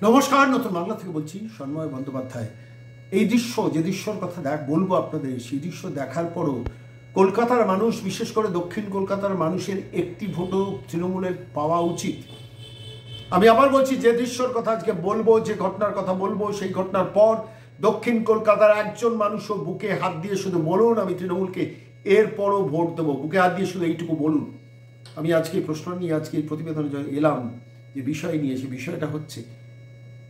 নমস্কার, নতুন বাংলা থেকে বলছি সন্ময় বন্দ্যোপাধ্যায়। এই দৃশ্য, যে দৃশ্যর কথা বলবো আপনাদের, সেই দৃশ্য দেখার পরও কলকাতার মানুষ, বিশেষ করে দক্ষিণ কলকাতার মানুষের একটি ভোটও তৃণমূলের পাওয়া উচিত। আমি আবার বলছি, যে দৃশ্যর কথা আজকে বলবো, যে ঘটনার কথা বলবো, সেই ঘটনার পর দক্ষিণ কলকাতার একজন মানুষও বুকে হাত দিয়ে শুধু বলুন আমি তৃণমূলকে এরপরও ভোট দেবো, বুকে হাত দিয়ে শুধু এইটুকু বলুন। আমি আজকে এই প্রশ্ন নিয়ে, আজকে এই প্রতিবেদনে এলাম যে বিষয় নিয়ে, সে বিষয়টা হচ্ছে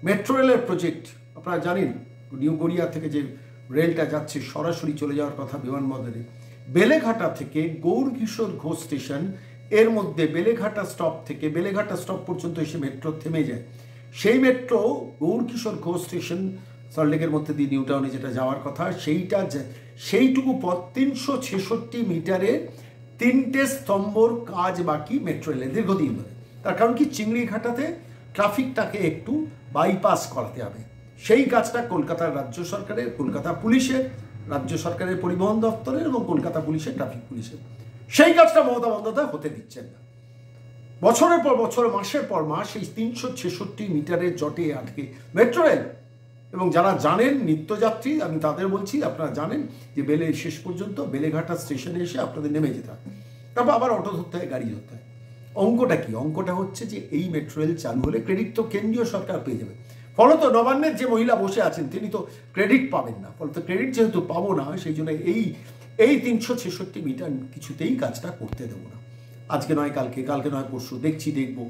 মেট্রো রেলের প্রজেক্ট। আপনারা জানেন নিউ গড়িয়া থেকে যে রেলটা যাচ্ছে সরাসরি চলে যাওয়ার কথা বিমানবন্দরে, বেলেঘাটা থেকে গৌরকিশোর ঘোষ স্টেশন, এর মধ্যে বেলেঘাটা স্টপ থেকে বেলেঘাটা স্টপ পর্যন্ত এসে মেট্রো থেমে যায়। সেই মেট্রো গৌরকিশোর ঘোষ স্টেশন সল্টলেকের মধ্যে দিয়ে নিউ টাউনে যেটা যাওয়ার কথা, সেইটুকু পথ 366 মিটারের 3টে স্তম্ভর কাজ বাকি মেট্রো রেলের দীর্ঘদিন ধরে। তার কারণ কি, চিংড়িঘাটাতে ট্রাফিকটাকে একটু বাইপাস করাতে হবে। সেই কাজটা কলকাতার রাজ্য সরকারের, কলকাতা পুলিশের, রাজ্য সরকারের পরিবহন দপ্তরের এবং কলকাতা পুলিশের, ট্রাফিক পুলিশের, সেই কাজটা মমতা বন্দ্যোপাধ্যায় হতে দিচ্ছেন না। বছরের পর বছর, মাসের পর মাস এই 366 মিটারের জটে আটকে মেট্রো রেল। এবং যারা জানেন নিত্যযাত্রী, আমি তাদের বলছি, আপনারা জানেন যে শেষ পর্যন্ত বেলেঘাটা স্টেশনে এসে আপনাদের নেমে যেতে হয়, তারপর আবার অটো ধরতে হয়, গাড়ি ধরতে হয়। অঙ্কটা কি? অঙ্কটা হচ্ছে যে এই মেট্রো রেল চালু হলে ক্রেডিট তো কেন্দ্রীয় সরকার পেয়ে যাবে। ফলত নবান্নের যে মহিলা বসে আছেন তিনি তো ক্রেডিট পাবেন না। ফলত ক্রেডিট যেহেতু পাবো না, সেই জন্য এই 366 মিটার কিছুতেই কাজটা করতে দেবো না। আজকে নয় কালকে, কালকে নয় পরশু, দেখবো।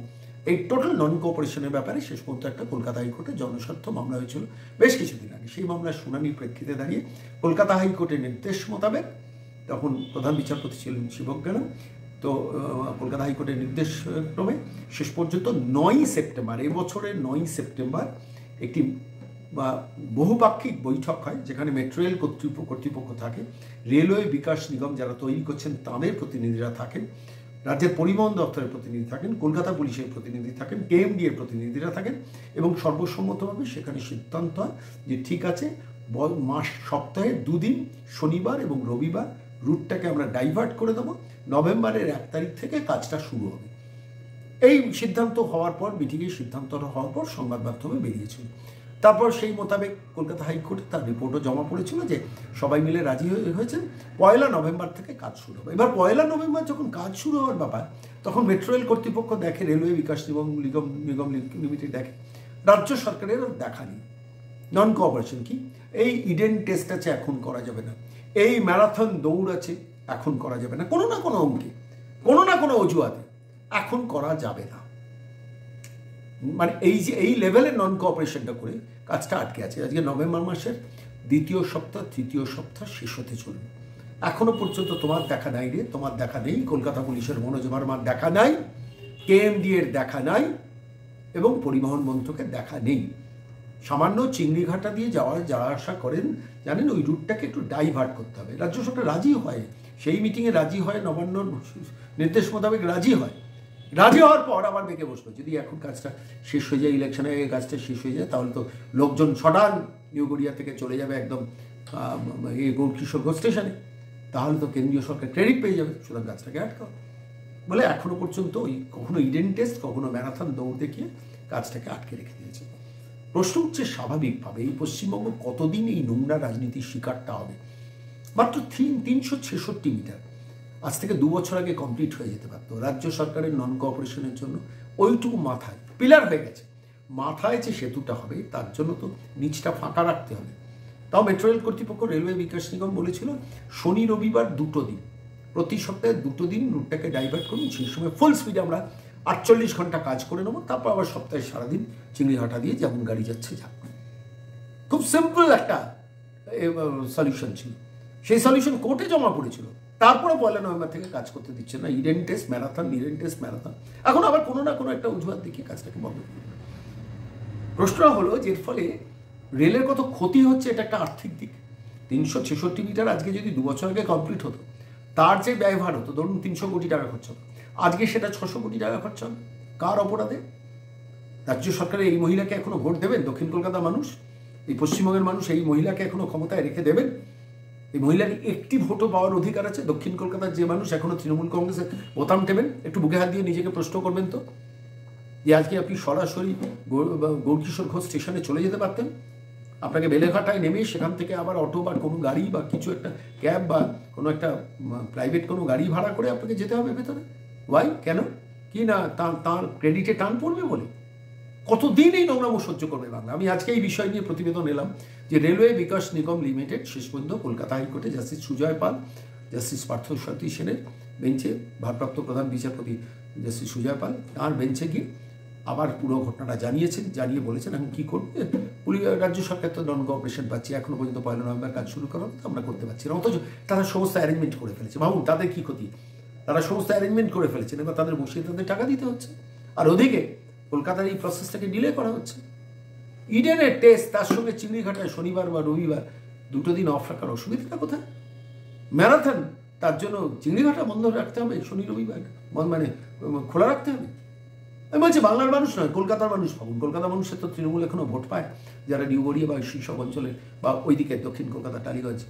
এই টোটাল নন কোঅপারেশনের ব্যাপারে শেষ পর্যন্ত একটা কলকাতা হাইকোর্টে জনস্বার্থ মামলা হয়েছিল বেশ কিছুদিন আগে। সেই মামলার শুনানির প্রেক্ষিতে দাঁড়িয়ে কলকাতা হাইকোর্টের নির্দেশ মোতাবেক, তখন প্রধান বিচারপতি ছিলেন শিবজ্ঞানম, তো কলকাতা হাইকোর্টের নির্দেশ ক্রমে শেষ পর্যন্ত 9 সেপ্টেম্বর, এবছরের 9 সেপ্টেম্বর একটি বহুপাক্ষিক বৈঠক হয়, যেখানে মেট্রো রেল কর্তৃপক্ষ থাকে, রেলওয়ে বিকাশ নিগম যারা তৈরি করছেন তাদের প্রতিনিধিরা থাকেন, রাজ্যের পরিবহন দপ্তরের প্রতিনিধি থাকেন, কলকাতা পুলিশের প্রতিনিধি থাকেন, কেএমডি এর প্রতিনিধিরা থাকেন, এবং সর্বসম্মতভাবে সেখানে সিদ্ধান্ত হয় যে ঠিক আছে, সপ্তাহে 2 দিন শনিবার এবং রবিবার রুটটাকে আমরা ডাইভার্ট করে দেবো, নভেম্বরের 1 তারিখ থেকে কাজটা শুরু হবে। এই সিদ্ধান্ত হওয়ার পর, মিটিংয়ের সিদ্ধান্ত হওয়ার পর সংবাদ মাধ্যমে বেরিয়েছিল। তারপর সেই মোতাবেক কলকাতা হাইকোর্টে তার রিপোর্টও জমা পড়েছিল যে সবাই মিলে রাজি হয়েছেন 1 নভেম্বর থেকে কাজ শুরু হবে। এবার 1 নভেম্বর যখন কাজ শুরু হওয়ার ব্যাপার, তখন মেট্রো রেল কর্তৃপক্ষ দেখে, রেলওয়ে বিকাশ নিগম লিমিটেড দেখে, রাজ্য সরকারের দেখা নেই। নন কোঅপারেশন কি? এই ইডেন টেস্ট আছে, এখন করা যাবে না। এই ম্যারাথন দৌড় আছে, এখন করা যাবে না। কোনো না কোনো অঙ্কে, কোনো না কোনো অজুহাতে এখন করা যাবে না। মানে এই লেভেলের নন কোঅপারেশনটা করে কাজটা আটকে আছে। আজকে নভেম্বর মাসের 2য় সপ্তাহ, 3য় সপ্তাহ শেষ হতে চলবে, এখনো পর্যন্ত তোমার দেখা নাই রে, তোমার দেখা নেই। কলকাতা পুলিশের মনোজ ভার্মার দেখা নাই, কেএমডি এর দেখা নাই, এবং পরিবহন মন্ত্রকের দেখা নেই। সামান্য চিংড়িঘাটা দিয়ে যাওয়া আসা করেন, জানেন ওই রুটটাকে একটু ডাইভার্ট করতে হবে। রাজ্য সরকার রাজি হয়, সেই মিটিংয়ে রাজি হয়, নবান্ন নির্দেশ মোতাবেক রাজি হয়। রাজি হওয়ার পর আবার বেঁকে বসলো, যদি এখন কাজটা শেষ হয়ে যায়, ইলেকশনে কাজটা শেষ হয়ে যায়, তাহলে তো লোকজন সডান নিউ গড়িয়া থেকে চলে যাবে একদম এই গৌরকিশোর ঘোষ স্টেশনে, তাহলে তো কেন্দ্রীয় সরকার ক্রেডিট পেয়ে যাবে, সুতরাং কাজটাকে আটকাও বলে এখনো পর্যন্ত ওই কখনো ইডেন টেস্ট, কখনো ম্যারাথন দৌড় দেখিয়ে কাজটাকে আটকে রেখে দিয়েছে। প্রশ্ন হচ্ছে, স্বাভাবিকভাবে এই পশ্চিমবঙ্গ কতদিন এই নোংরা রাজনীতির শিকারটা হবে? মাত্র 366 মিটার, আজ থেকে 2 বছর আগে কমপ্লিট হয়ে যেতে পারতো। রাজ্য সরকারের নন কোঅপারেশনের জন্য ওইটুকু মাথায় পিলার হয়ে গেছে। মাথায় যে সেতুটা হবে, তার জন্য তো নিচটা ফাঁকা রাখতে হবে। তাও মেট্রো রেল কর্তৃপক্ষ, রেলওয়ে বিকাশ নিগম বলেছিল শনি রবিবার 2 দিন, প্রতি সপ্তাহে 2 দিন রুটটাকে ডাইভার্ট করুন। সেই সময় ফুল স্পিডে আমরা 48 ঘন্টা কাজ করে নেবো, তারপর আবার সপ্তাহে সারাদিন চিংড়িঘাটা দিয়ে যেমন গাড়ি যাচ্ছে যাক। খুব সিম্পল একটা সলিউশন ছিল। সেই সলিউশন কোর্টে জমা পড়েছিল, তারপরে 1 নভেম্বর থেকে কাজ করতে দিচ্ছে না। Eden test marathon, Eden test marathon, এখন আবার কোনো না কোনো একটা অজুহাত দেখিয়ে কাজটাকে বন্ধ করবে। প্রশ্ন হলো যে এর ফলে রেলের কত ক্ষতি হচ্ছে, এটা একটা আর্থিক দিক। 366 মিটার আজকে যদি 2 বছর আগে কমপ্লিট হতো, তার যে ব্যয়ভার হতো, ধরুন 300 কোটি টাকা খরচ হতো, আজকে সেটা 600 কোটি টাকা খরচ হবে। কার অপরাধে? রাজ্য সরকারের এই মহিলাকে এখনো ভোট দেবেন দক্ষিণ কলকাতার মানুষ? এই পশ্চিমবঙ্গের মানুষ এই মহিলাকে এখনো ক্ষমতায় রেখে দেবেন? এই মহিলার একটি ভোটও পাওয়ার অধিকার আছে? দক্ষিণ কলকাতার যে মানুষ এখনো তৃণমূল কংগ্রেসের বোতাম টেবেন? একটু বুকে হাত দিয়ে নিজেকে প্রশ্ন করবেন তো। যে আজকে আপনি সরাসরি গৌরকিশোর ঘোষ স্টেশনে চলে যেতে পারতেন, আপনাকে বেলেঘাটায় নেমে সেখান থেকে আবার অটো বা কোনো গাড়ি বা কিছু একটা ক্যাব বা কোনো একটা প্রাইভেট কোনো গাড়ি ভাড়া করে আপনাকে যেতে হবে ভেতরে। ওয়াই? কেন? কি না তার ক্রেডিটে টান পড়বে বলে? কতদিন এই নোংরামো সহ্য করবে বাংলা? আমি আজকে এই বিষয় নিয়ে প্রতিবেদন এলাম যে রেলওয়ে বিকাশ নিগম লিমিটেড শেষ পর্যন্ত কলকাতা হাইকোর্টে জাস্টিস সুজয় পাল, জাস্টিস পার্থসারথী সেনের বেঞ্চে, ভারপ্রাপ্ত প্রধান বিচারপতি জাস্টিস সুজয় পাল তার বেঞ্চে গিয়ে আবার পুরো ঘটনাটা জানিয়েছেন, জানিয়ে বলেছেন এখন কী করবে। রাজ্য সরকার তো নন কোঅপারেশন পাচ্ছি, এখনও পর্যন্ত 1 নভেম্বর কাজ শুরু করার আমরা করতে পারছি না, অথচ তারা সমস্ত অ্যারেঞ্জমেন্ট করে ফেলেছে। ভাবুন তাদের কী ক্ষতি, তারা সমস্ত অ্যারেঞ্জমেন্ট করে ফেলেছেন, এবার তাদের বসিয়ে তাদের টাকা দিতে হচ্ছে, আর ওদিকে কলকাতার এই প্রসেসটাকে ডিলে করা হচ্ছে। ইডেনের টেস্ট, তার সঙ্গে চিংড়িঘাটায় শনিবার বা রবিবার 2 দিন অফ রাখার অসুবিধাটা কোথায়? ম্যারাথন, তার জন্য চিংড়িঘাটা বন্ধ রাখতে হবে শনি রবিবার, মানে খোলা রাখতে হবে? আমি বলছি বাংলার মানুষ নয়, কলকাতার মানুষ ভাবুন। কলকাতার মানুষের তো তৃণমূল এখনও ভোট পায়, যারা নিউগড়িয়া বা সেই সব অঞ্চলে বা ওইদিকে দক্ষিণ কলকাতা, টালিগঞ্জ,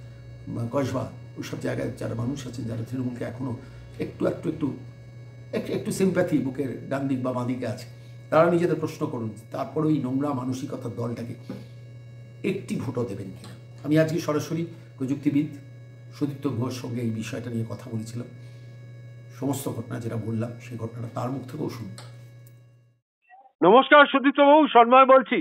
কসবা, ওইসব জায়গায় যারা মানুষ আছে, যারা তৃণমূলকে এখনও একটু একটু একটু একটু একটু সিম্প্যাথি বুকের ডান দিক বা বাঁ দিকে আছে, তারা নিজেদের প্রশ্ন করুন তারপরে ওই নোংরা মানসিকতার দলটাকে একটি ভোটও দেবেন কিনা। আমি আজকে সরাসরি প্রযুক্তিবিদ সুদীপ্ত ঘোষ সঙ্গে এই বিষয়টা নিয়ে কথা বলেছিলাম। সমস্ত ঘটনা যেটা বললাম সেই ঘটনাটা তার মুখ থেকেও শুনুন। নমস্কার সুদীপ্ত বাবু, সন্ময় বলছি।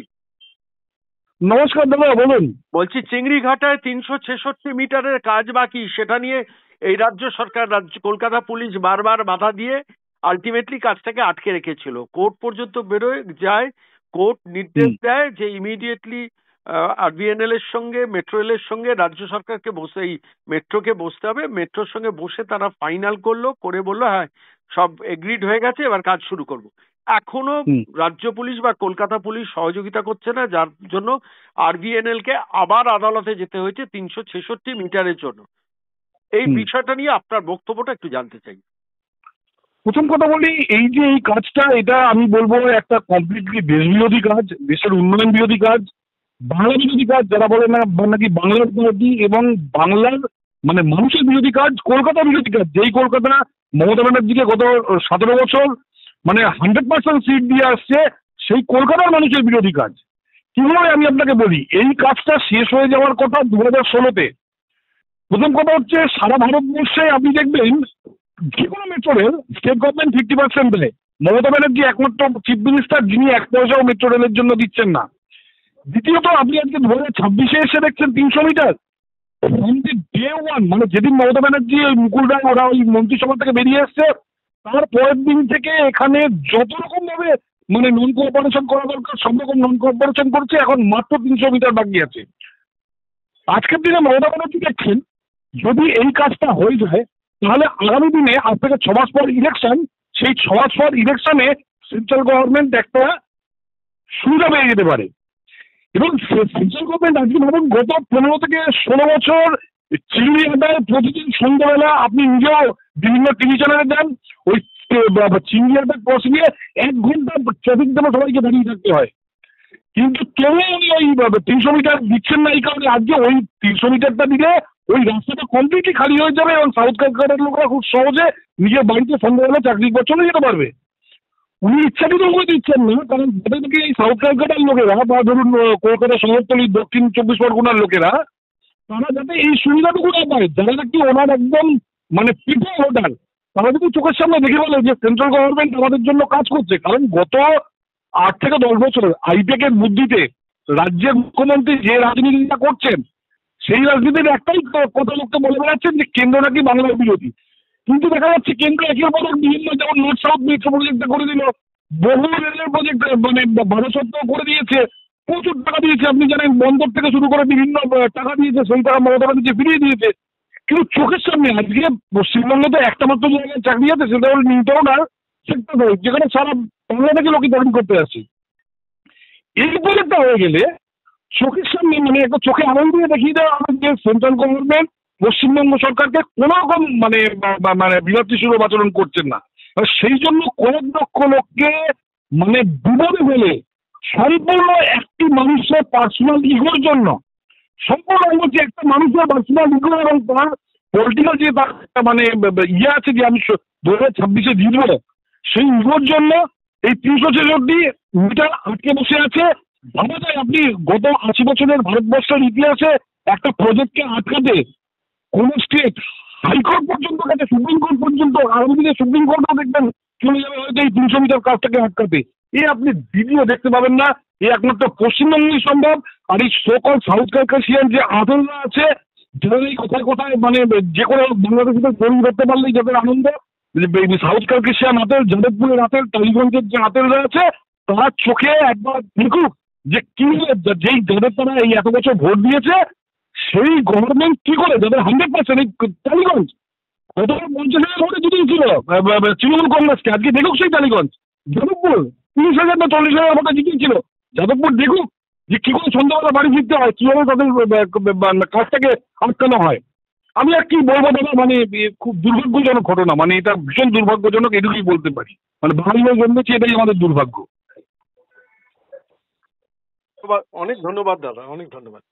নমস্কার দাদা, বলুন। বলছি চিংড়িঘাটায় 366 মিটারের কাজ বাকি, সেটা নিয়ে এই রাজ্য সরকার, কলকাতা পুলিশ বারবার বাধা দিয়ে আলটিমেটলি কাজটাকে আটকে রেখেছিল। কোর্ট পর্যন্ত বেরোয় যায়, কোর্ট নির্দেশ দেয় যে ইমিডিয়েটলি আরবিএনএল এর সঙ্গে, মেট্রো রেলের সঙ্গে রাজ্য সরকারকে বসে, এই মেট্রোকে বসতে হবে। মেট্রোর সঙ্গে বসে তারা ফাইনাল করলো, করে বললো হ্যাঁ সব এগ্রিড হয়ে গেছে, এবার কাজ শুরু করব। এখনো রাজ্য পুলিশ বা কলকাতা পুলিশ সহযোগিতা করছে না, যার জন্য আরবিএনএল কে আবার আদালতে যেতে হয়েছে 366 মিটারের জন্য। এই বিষয়টা নিয়ে আপনার বক্তব্যটা একটু জানতে চাই। প্রথম কথা বলি, এই যে এই কাজটা, এটা আমি বলবো একটা কমপ্লিটলি দেশ বিরোধী কাজ, দেশের উন্নয়ন বিরোধী কাজ, বাংলা বিরোধী কাজ, যারা বলে না নাকি বাংলার বিরোধী এবং বাংলার মানে মানুষের বিরোধী কাজ, কলকাতা বিরোধী কাজ। যেই কলকাতা মমতা ব্যানার্জিকে গত 17 বছর মানে 100% সিট দিয়ে আসছে, সেই কলকাতার মানুষের বিরোধী কাজ। কিভাবে আমি আপনাকে বলি, এই কাজটা শেষ হয়ে যাওয়ার কথা 2016-তে। প্রথম কথা হচ্ছে, সারা ভারতবর্ষে আপনি দেখবেন যে কোনো মেট্রো রেল স্টেট গভর্নমেন্ট 50% দেয়। মমতা ব্যানার্জি একমাত্র চিফ মিনিস্টার যিনি 1 পয়সাও মেট্রো রেলের জন্য দিচ্ছেন না। দ্বিতীয়ত, আপনি আজকে 2026-এ এসে দেখছেন 300 মিটার ডে ওয়ান, মানে যেদিন মমতা ব্যানার্জি ওই মুকুল রায় ওরা ওই মন্ত্রিসভা থেকে বেরিয়ে এসছে, তার পরের দিন থেকে এখানে যত রকম ভাবে মানে নন কোঅপারেশন করা দরকার সব রকম নন কোঅপারেশন করছে। এখন মাত্র 300 মিটার বাকি আছে। আজকের দিনে মমতা ব্যানার্জি দেখছেন, যদি এই কাজটা হয়ে যায় তাহলে আগামী দিনে আজ থেকে 6 মাস পর ইলেকশন, সেই 6 মাস পর ইলেকশনে সেন্ট্রাল গভর্নমেন্ট একটা সুবিধা পেয়ে যেতে পারে। এবং সেন্ট্রাল গভর্নমেন্ট আজকে ভাবুন, গত 15 থেকে 16 বছর চিংড়িঘাটায় প্রতিদিন সন্ধ্যাবেলা আপনি নিজেও বিভিন্ন টিভি চ্যানেলে যান, ওই চিংড়িঘাটা ক্রস গিয়ে 1 ঘন্টা ট্রাফিক জ্যামে সবাইকে দাঁড়িয়ে থাকতে হয়। কিন্তু কেউ উনি ওই 300 মিটার দিচ্ছেন না, এই কারণে আজকে ওই 300 মিটারটা দিলে ওই রাস্তাটা কমপ্লিটলি খালি হয়ে যাবে এবং সাউথ ক্যালকাটার লোকরা খুব সহজে নিজের বাড়িতে সন্ধ্যাবেলা চাকরি করে চলে যেতে পারবে। উনি ইচ্ছাকৃত করে দিচ্ছেন না, কারণ যাদের থেকে এই সাউথ ক্যালকাটার লোকেরা বা ধরুন কলকাতা শহরতলি দক্ষিণ 24 পরগনার লোকেরা, তারা যাতে এই সুবিধাটুকু না পায়, যারা নাকি ওনার একদম মানে পিঠে ওঠার, তারা যদি চোখের সামনে দেখে বলে যে সেন্ট্রাল গভর্নমেন্ট আমাদের জন্য কাজ করছে। কারণ গত 8 থেকে 10 বছর আইপ্যাকের বুদ্ধিতে রাজ্যের মুখ্যমন্ত্রী যে রাজনীতিটা করছেন, সেই রাজনীতির একটাই কথা লোককে বলে বেড়াচ্ছেন যে কেন্দ্র নাকি বাংলার বিরোধী। কিন্তু দেখা যাচ্ছে কেন্দ্র একের পর এক বিভিন্ন, যেমন নর্থ সাউথ মেট্রো প্রজেক্টটা করে দিল, বহু রেলের প্রজেক্ট মানে 1200 করে দিয়েছে, প্রচুর টাকা দিয়েছে। আপনি জানেন বন্দর থেকে শুরু করে বিভিন্ন টাকা দিয়েছে, সেই টাকা মমতা ব্যানার্জি ফিরিয়ে দিয়েছে। কিন্তু চোখের সামনে আজকে পশ্চিমবঙ্গে তো একটা মাত্র জায়গায় চাকরি আছে, সেটা হল নিউটাউনার সেক্টর, যেখানে সারা বাংলা থেকে লোকে চাকরি করতে আসছে। এই প্রজেক্টটা হয়ে গেলে চোখের সামনে মানে একটা চোখে আনন্দ দিয়ে দেখিয়ে দেওয়া হবে যে সেন্ট্রাল গভর্নমেন্ট পশ্চিমবঙ্গ সরকারকে কোনো রকম মানে মানে বিরক্তিসুলভ আচরণ করছেন না। সেই জন্য কয়েক লক্ষ লোককে মানে বিপদে ফেলে সম্পূর্ণ একটি মানুষের পার্সোনাল ইগোর জন্য, সম্পূর্ণ বলছি একটা মানুষের পার্সোনাল ইগো এবং তার পলিটিক্যাল যে তার মানে ইয়ে আছে যে আমি 2026-এ জিতবো, সেই ইগোর জন্য এই 366 মিটার আটকে বসে আছে। ভাবা যায় আপনি গত 80 বছরের ভারতবর্ষের ইতিহাসে একটা প্রজেক্টকে আটকাতে কোন স্টেট হাইকোর্ট পর্যন্ত গেছে, সুপ্রিম কোর্ট পর্যন্ত, আগামী দিনে সুপ্রিম কোর্টও দেখবেন চলে যাবে হয়তো এই 300 মিটার কাজটাকে আটকাতে। আপনি ভিডিও দেখতে পাবেন না, একমাত্র পশ্চিমবঙ্গেই সম্ভব। আর এই সকল সাউথ কার্কাসিয়ান যে আদলরা আছে, যারা এই কোথায় কোথায় মানে যে কোনো বাংলাদেশের গড়ি ধরতে পারলেই যাদের আনন্দ, সাউথ কার্কাসিয়ান আতেল, যাদবপুরের আতেল, টালিগঞ্জের যে আতেলরা আছে, তারা চোখে একবার দেখুক যে কি যেই যাদের তারা এই এত বছর ভোট দিয়েছে, সেই গভর্নমেন্ট কি করে যাদের 100% এই টালিগঞ্জ গত 50,000 ভোটে জিতিয়েছিল তৃণমূল কংগ্রেসকে, আজকে দেখুক সেই টালিগঞ্জ। যাদবপুর 30,000 না 40,000 ভোটে জিতিয়েছিল, যাদবপুর দেখুক যে কি করে সন্ধ্যাবেলা বাড়ি ফিরতে হয়, কিভাবে তাদের কাজটাকে আটকানো হয়। আমি আর কি বলবো দাদা, মানে খুব দুর্ভাগ্যজনক ঘটনা, মানে এটা ভীষণ দুর্ভাগ্যজনক, এটুকুই বলতে পারি। মানে বাঙালি হয়ে জন্মেছি, এটাই আমাদের দুর্ভাগ্য। অনেক ধন্যবাদ দাদা, অনেক ধন্যবাদ।